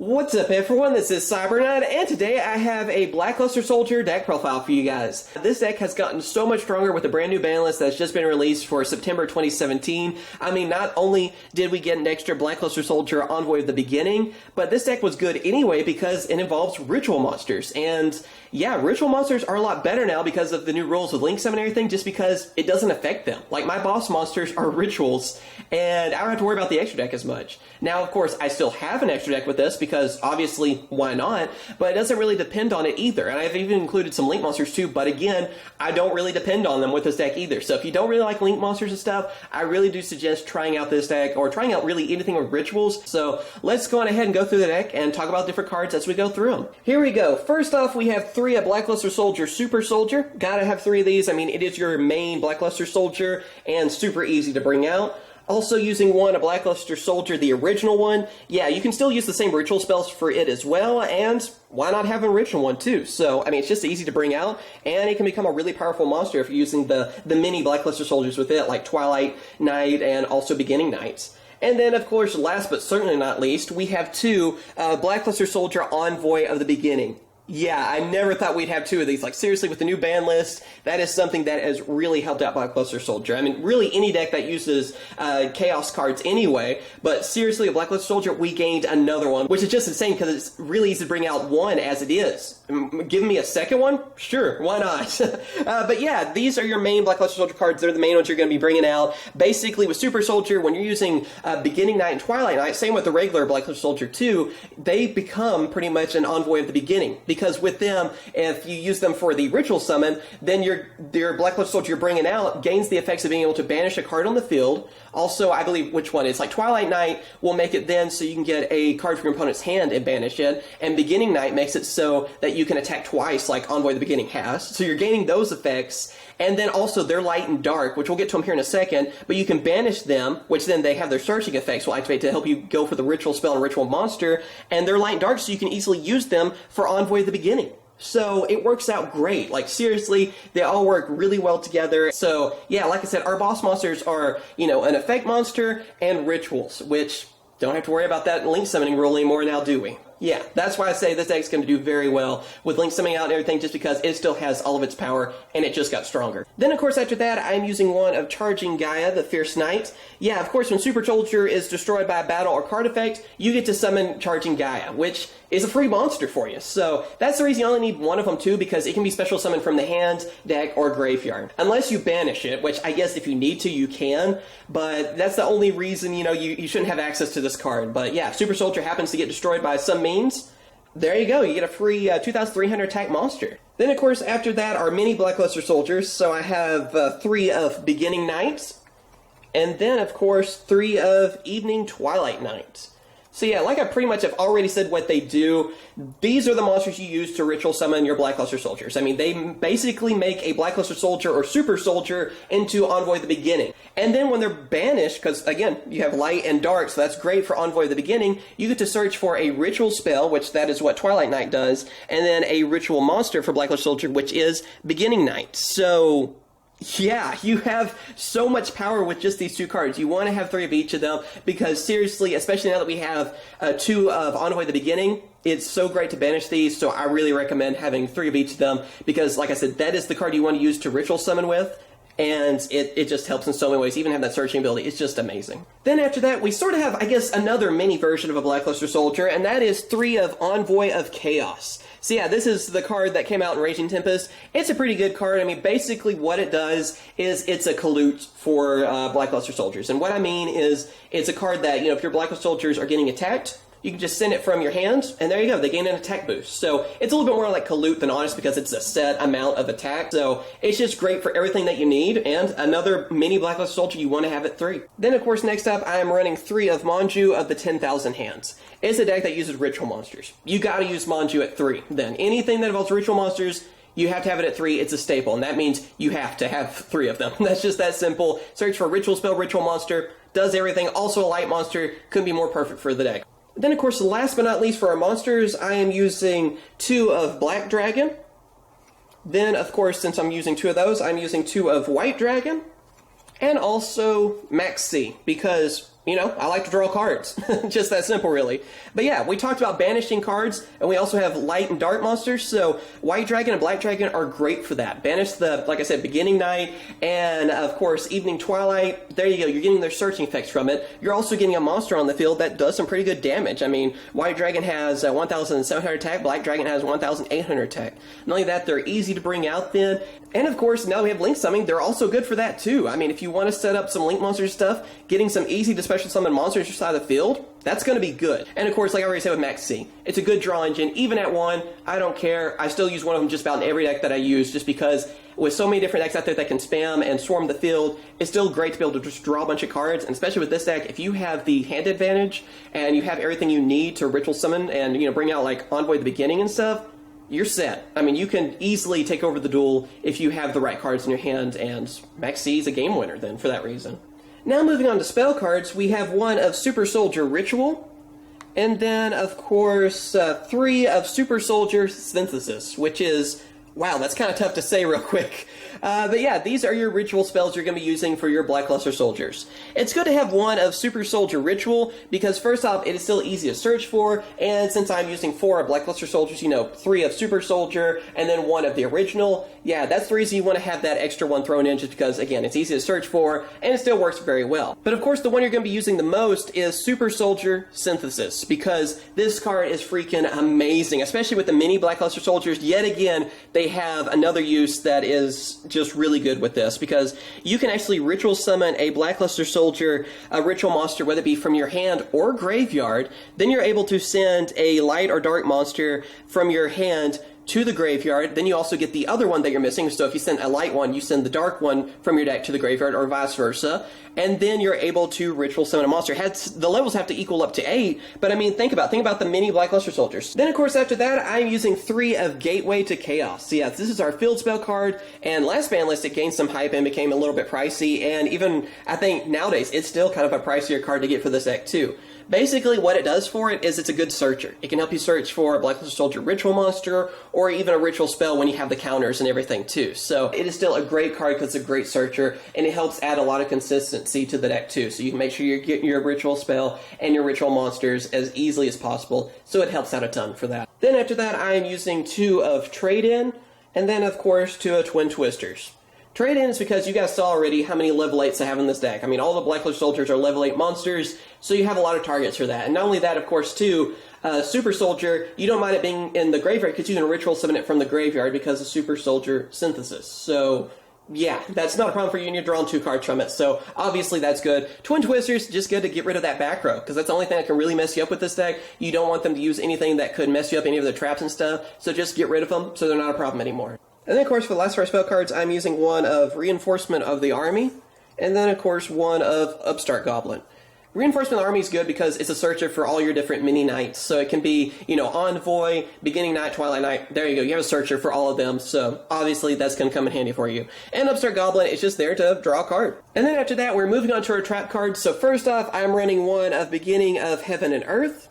What's up everyone, this is CyberKnight, and today I have a Blackluster Soldier deck profile for you guys. This deck has gotten so much stronger with a brand new banlist that's just been released for September 2017. I mean, not only did we get an extra Blackluster Soldier Envoy at the beginning, but this deck was good anyway because it involves ritual monsters. And yeah, ritual monsters are a lot better now because of the new rules with Link Summon and everything, just because it doesn't affect them. Like, my boss monsters are rituals, and I don't have to worry about the extra deck as much. Now, of course, I still have an extra deck with this because obviously, why not? But it doesn't really depend on it either. And I've even included some Link monsters too, but again, I don't really depend on them with this deck either. So if you don't really like Link monsters and stuff, I really do suggest trying out this deck or trying out really anything with rituals. So let's go on ahead and go through the deck and talk about different cards as we go through them. Here we go. First off, we have 3 of Blackluster Soldier Super Soldier. Gotta have 3 of these. I mean, it is your main Blackluster Soldier and super easy to bring out. Also using one, a Blackluster Soldier, the original one. Yeah, you can still use the same ritual spells for it as well, and why not have an original one too? So, I mean, it's just easy to bring out, and it can become a really powerful monster if you're using the mini Blackluster Soldiers with it, like Twilight Knight and also Beginning Knights. And then, of course, last but certainly not least, we have 2 Blackluster Soldier Envoy of the Beginning. Yeah, I never thought we'd have 2 of these. Like, seriously, with the new ban list, that is something that has really helped out Blackluster Soldier. I mean, really any deck that uses Chaos cards anyway, but seriously, a Blackluster Soldier, we gained another one, which is just insane because it's really easy to bring out one as it is. Give me a second one? Sure, why not? But yeah, these are your main Blackluster Soldier cards. They're the main ones you're going to be bringing out. Basically, with Super Soldier, when you're using Beginning Knight and Twilight Knight, same with the regular Blackluster Soldier too, they become pretty much an Envoy of the Beginning. Because with them, if you use them for the ritual summon, then your Blackluster Soldier you're bringing out gains the effects of being able to banish a card on the field. Also, I believe, which one? It's like Twilight Knight will make it then so you can get a card from your opponent's hand and banish it, and Beginning Knight makes it so that you can attack twice like Envoy of the Beginning has. So you're gaining those effects, and then also they're light and dark, which we'll get to them here in a second, but you can banish them, which then they have their searching effects will activate to help you go for the ritual spell and ritual monster, and they're light and dark so you can easily use them for Envoy of the Beginning. So it works out great. Like, seriously, they all work really well together. So yeah, like I said, our boss monsters are, you know, an effect monster and rituals, which don't have to worry about that Link Summoning rule anymore now, do we? Yeah, that's why I say this deck's going to do very well with Link Summoning out and everything, just because it still has all of its power, and it just got stronger. Then, of course, after that, I'm using one of Charging Gaia, the Fierce Knight. Yeah, of course, when Super Soldier is destroyed by a battle or card effect, you get to summon Charging Gaia, which is a free monster for you. So that's the reason you only need one of them, too, because it can be special summoned from the hand, deck, or graveyard. Unless you banish it, which I guess if you need to, you can, but that's the only reason, you know, you shouldn't have access to this card. But yeah, Super Soldier happens to get destroyed by some means, there you go, you get a free 2,300 attack monster. Then, of course, after that are mini Blackluster Soldiers, so I have 3 of Beginning Knights, and then, of course, 3 of Evening Twilight Knights. So yeah, like I pretty much have already said what they do, these are the monsters you use to ritual summon your Blackluster Soldiers. I mean, they basically make a Blackluster Soldier or Super Soldier into Envoy of the Beginning. And then when they're banished, because again, you have light and dark, so that's great for Envoy of the Beginning, you get to search for a ritual spell, which that is what Twilight Knight does, and then a ritual monster for Blackluster Soldier, which is Beginning Knight. So yeah, you have so much power with just these 2 cards. You want to have 3 of each of them because, seriously, especially now that we have 2 of Envoy of the Beginning, it's so great to banish these, so I really recommend having 3 of each of them because, like I said, that is the card you want to use to ritual summon with, and it just helps in so many ways. Even have that searching ability, it's just amazing. Then after that, we sort of have, I guess, another mini version of a Blackluster Soldier, and that is 3 of Envoy of Chaos. So yeah, this is the card that came out in Raging Tempest. It's a pretty good card. I mean, basically what it does is it's a Kalut for Blackluster Soldiers. And what I mean is it's a card that, you know, if your Blackluster Soldiers are getting attacked, you can just send it from your hand, and there you go, they gain an attack boost. So it's a little bit more like Kalut than Honest because it's a set amount of attack. So it's just great for everything that you need, and another mini Blackluster Soldier you want to have at 3. Then, of course, next up, I am running 3 of Manju of the 10,000 Hands. It's a deck that uses ritual monsters. You gotta use Manju at 3. Then anything that involves ritual monsters, you have to have it at 3. It's a staple, and that means you have to have 3 of them. That's just that simple. Search for ritual spell, ritual monster, does everything. Also a light monster, couldn't be more perfect for the deck. Then, of course, last but not least for our monsters, I am using 2 of Black Dragon. Then, of course, since I'm using 2 of those, I'm using 2 of White Dragon. And also Max C, because you know, I like to draw cards. Just that simple, really. But yeah, we talked about banishing cards, and we also have light and dark monsters, so White Dragon and Black Dragon are great for that. Banish the, like I said, Beginning Night, and of course, Evening Twilight. There you go, you're getting their searching effects from it. You're also getting a monster on the field that does some pretty good damage. I mean, White Dragon has 1,700 attack, Black Dragon has 1,800 attack. Not only that, they're easy to bring out then, and of course, now we have Link Summoning, they're also good for that too. I mean, if you want to set up some Link Monster stuff, getting some easy to special summon monsters inside the field, that's going to be good. And of course, like I already said with Max C, it's a good draw engine. Even at 1, I don't care. I still use one of them just about in every deck that I use, just because with so many different decks out there that can spam and swarm the field, it's still great to be able to just draw a bunch of cards. And especially with this deck, if you have the hand advantage and you have everything you need to ritual summon and, you know, bring out like Envoy the Beginning and stuff, you're set. I mean, you can easily take over the duel if you have the right cards in your hand, and Max C is a game winner then for that reason. Now moving on to spell cards, we have 1 of Super Soldier Ritual, and then of course 3 of Super Soldier Synthesis, which is, wow, that's kind of tough to say real quick. But yeah, these are your ritual spells you're going to be using for your Blackluster soldiers. It's good to have 1 of Super Soldier Ritual, because first off, it is still easy to search for, and since I'm using 4 of Blackluster soldiers, you know, 3 of Super Soldier, and then 1 of the original, yeah, that's the reason you want to have that extra 1 thrown in, just because, again, it's easy to search for, and it still works very well. But of course, the one you're going to be using the most is Super Soldier Synthesis, because this card is freaking amazing, especially with the mini Blackluster soldiers. Yet again, they have another use that is just really good with this, because you can actually ritual summon a Blackluster soldier, a ritual monster, whether it be from your hand or graveyard. Then you're able to send a light or dark monster from your hand to the graveyard. Then you also get the other one that you're missing. So if you send a light one, you send the dark one from your deck to the graveyard, or vice versa. And then you're able to ritual summon a monster. The levels have to equal up to 8, but I mean, think about the mini Blackluster soldiers. Then of course after that, I'm using 3 of Gateway to Chaos. So yeah, this is our field spell card, and last Banlist it gained some hype and became a little bit pricey, and even, I think nowadays, it's still kind of a pricier card to get for this deck too. Basically, what it does for it is it's a good searcher. It can help you search for a Blackluster Soldier ritual monster, or even a ritual spell when you have the counters and everything too. So it is still a great card because it's a great searcher, and it helps add a lot of consistency to the deck too. So you can make sure you're getting your ritual spell and your ritual monsters as easily as possible, so it helps out a ton for that. Then after that, I am using 2 of Trade-In, and then of course 2 of Twin Twisters. Trade-in is because you guys saw already how many level 8s I have in this deck. I mean, all the Blackluster soldiers are level 8 monsters, so you have a lot of targets for that. And not only that, of course, too, Super Soldier, you don't mind it being in the graveyard because you can ritual summon it from the graveyard because of Super Soldier Synthesis. So yeah, that's not a problem for you, and you're drawing 2 cards from it, so obviously that's good. Twin Twisters, just good to get rid of that back row, because that's the only thing that can really mess you up with this deck. You don't want them to use anything that could mess you up, any of the traps and stuff, so just get rid of them so they're not a problem anymore. And then, of course, for the last of our spell cards, I'm using 1 of Reinforcement of the Army, and then, of course, 1 of Upstart Goblin. Reinforcement of the Army is good because it's a searcher for all your different mini knights. So it can be, you know, Envoy, Beginning Night, Twilight Night. There you go. You have a searcher for all of them. So obviously that's going to come in handy for you. And Upstart Goblin is just there to draw a card. And then after that, we're moving on to our trap cards. So first off, I'm running 1 of Beginning of Heaven and Earth.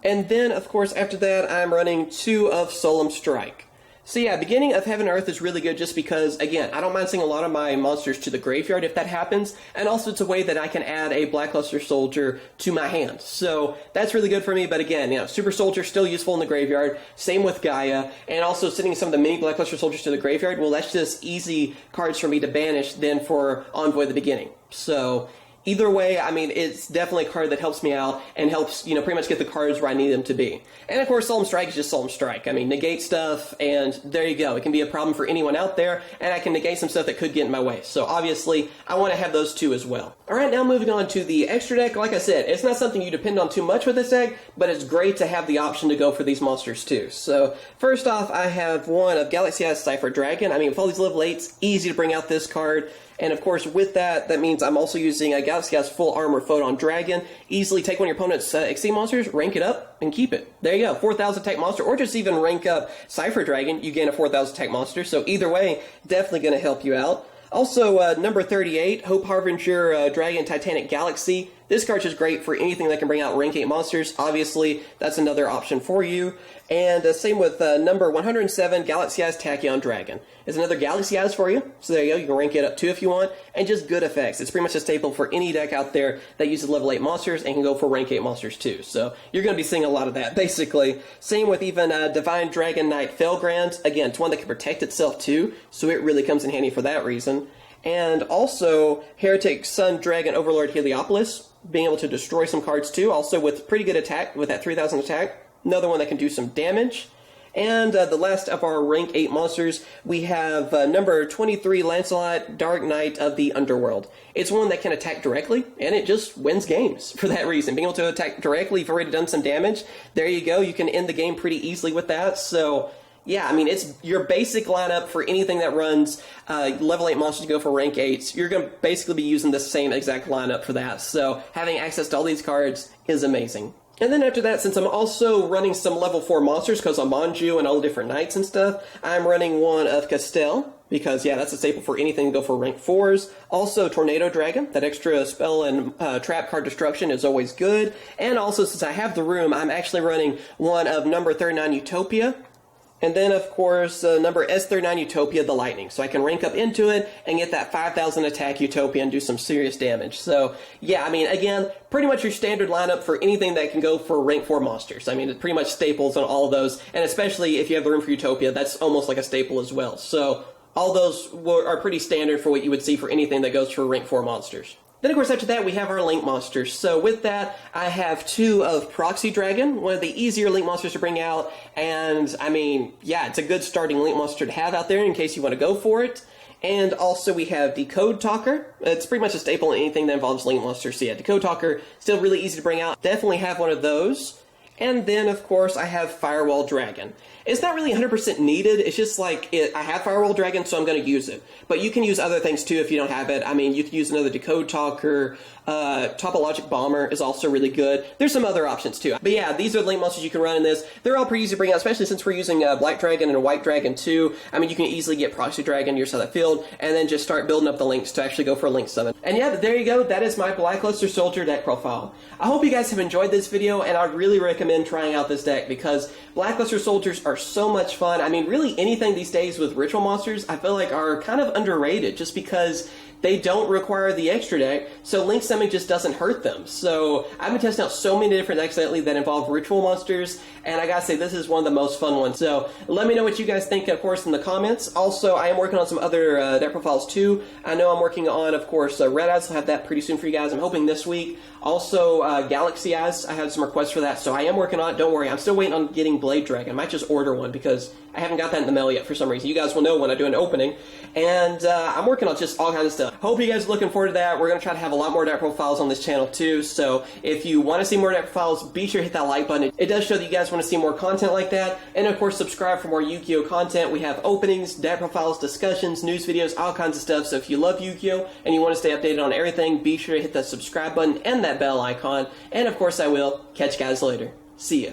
And then, of course, after that, I'm running 2 of Solemn Strike. So yeah, Beginning of Heaven and Earth is really good just because, again, I don't mind sending a lot of my monsters to the graveyard if that happens, and also it's a way that I can add a Blackluster Soldier to my hand. So that's really good for me, but again, you know, Super Soldier still useful in the graveyard, same with Gaia, and also sending some of the mini Blackluster Soldiers to the graveyard, well, that's just easy cards for me to banish then for Envoy the Beginning. So either way, I mean, it's definitely a card that helps me out and helps, you know, pretty much get the cards where I need them to be. And of course, Solemn Strike is just Solemn Strike. I mean, negate stuff, and there you go. It can be a problem for anyone out there, and I can negate some stuff that could get in my way. So obviously, I want to have those 2 as well. Alright, now moving on to the extra deck. Like I said, it's not something you depend on too much with this deck, but it's great to have the option to go for these monsters too. So first off, I have 1 of Galaxy Eyes Cypher Dragon. I mean, with all these level 8s, easy to bring out this card. And of course, with that, that means I'm also using a Galaxy Eyes Full Armor Photon Dragon. Easily take one of your opponent's Exceed monsters, rank it up, and keep it. There you go, 4,000 attack monster, or just even rank up Cypher Dragon, you gain a 4,000 attack monster. So either way, definitely going to help you out. Also, number 38, Hope Harbinger Dragon Titanic Galaxy. This card's just great for anything that can bring out rank 8 monsters. Obviously, that's another option for you. And same with number 107, Galaxy Eyes Tachyon Dragon. It's another Galaxy Eyes for you. So there you go, you can rank it up too if you want. And just good effects. It's pretty much a staple for any deck out there that uses level 8 monsters and can go for rank 8 monsters too. So you're going to be seeing a lot of that, basically. Same with even Divine Dragon Knight Felgrand. Again, it's one that can protect itself too, so it really comes in handy for that reason. And also, Heretic Sun Dragon Overlord Heliopolis, being able to destroy some cards too, also with pretty good attack, with that 3000 attack. Another one that can do some damage. And the last of our rank 8 monsters, we have number 23, Lancelot, Dark Knight of the Underworld. It's one that can attack directly, and it just wins games for that reason. Being able to attack directly, you've already done some damage, there you go, you can end the game pretty easily with that. So yeah, I mean, it's your basic lineup for anything that runs level 8 monsters to go for rank 8s. You're going to basically be using the same exact lineup for that. So having access to all these cards is amazing. And then after that, since I'm also running some level 4 monsters, because I'm Manju and all the different knights and stuff, I'm running one of Castel, because yeah, that's a staple for anything to go for rank 4s. Also Tornado Dragon, that extra spell and trap card destruction is always good. And also, since I have the room, I'm actually running one of number 39 Utopia. And then, of course, number S39 Utopia, the Lightning. So I can rank up into it and get that 5000 attack Utopia and do some serious damage. So, yeah, I mean, again, pretty much your standard lineup for anything that can go for rank 4 monsters. I mean, it's pretty much staples on all of those. And especially if you have the room for Utopia, that's almost like a staple as well. So all those are pretty standard for what you would see for anything that goes for rank 4 monsters. Then, of course, after that, we have our Link monsters. So with that, I have 2 of Proxy Dragon, one of the easier Link monsters to bring out. And, I mean, yeah, it's a good starting Link monster to have out there in case you want to go for it. And also we have Decode Talker. It's pretty much a staple in anything that involves Link monsters. So yeah, Decode Talker, still really easy to bring out. Definitely have one of those. And then, of course, I have Firewall Dragon. It's not really 100% needed. It's just like, I have Firewall Dragon, so I'm going to use it. But you can use other things, too, if you don't have it. I mean, you could use another Decode Talker. Topologic Bomber is also really good. There's some other options, too. But yeah, these are the Link monsters you can run in this. They're all pretty easy to bring out, especially since we're using Black Dragon and a White Dragon, too. I mean, you can easily get Proxy Dragon your side of the field, and then just start building up the links to actually go for a Link summon. And yeah, there you go. That is my Blackluster Soldier deck profile. I hope you guys have enjoyed this video, and I'd really recommend trying out this deck because Blackluster Soldiers are so much fun. I mean, really anything these days with ritual monsters, I feel like are kind of underrated just because they don't require the extra deck, so Link Summon just doesn't hurt them. So I've been testing out so many different decks lately that involve ritual monsters, and I gotta say, this is one of the most fun ones. So let me know what you guys think, of course, in the comments. Also, I am working on some other deck profiles too. I know I'm working on, of course, Red Eyes. I'll have that pretty soon for you guys. I'm hoping this week. Also, Galaxy Eyes. I had some requests for that, so I am working on it. Don't worry. I'm still waiting on getting Blade Dragon. I might just order one because I haven't got that in the mail yet for some reason. You guys will know when I do an opening. And I'm working on just all kinds of stuff. Hope you guys are looking forward to that. We're going to try to have a lot more deck profiles on this channel too. So if you want to see more deck profiles, be sure to hit that like button. It does show that you guys want to see more content like that. And of course, subscribe for more Yu-Gi-Oh content. We have openings, deck profiles, discussions, news videos, all kinds of stuff. So if you love Yu-Gi-Oh and you want to stay updated on everything, be sure to hit that subscribe button and that bell icon. And of course, I will catch you guys later. See ya.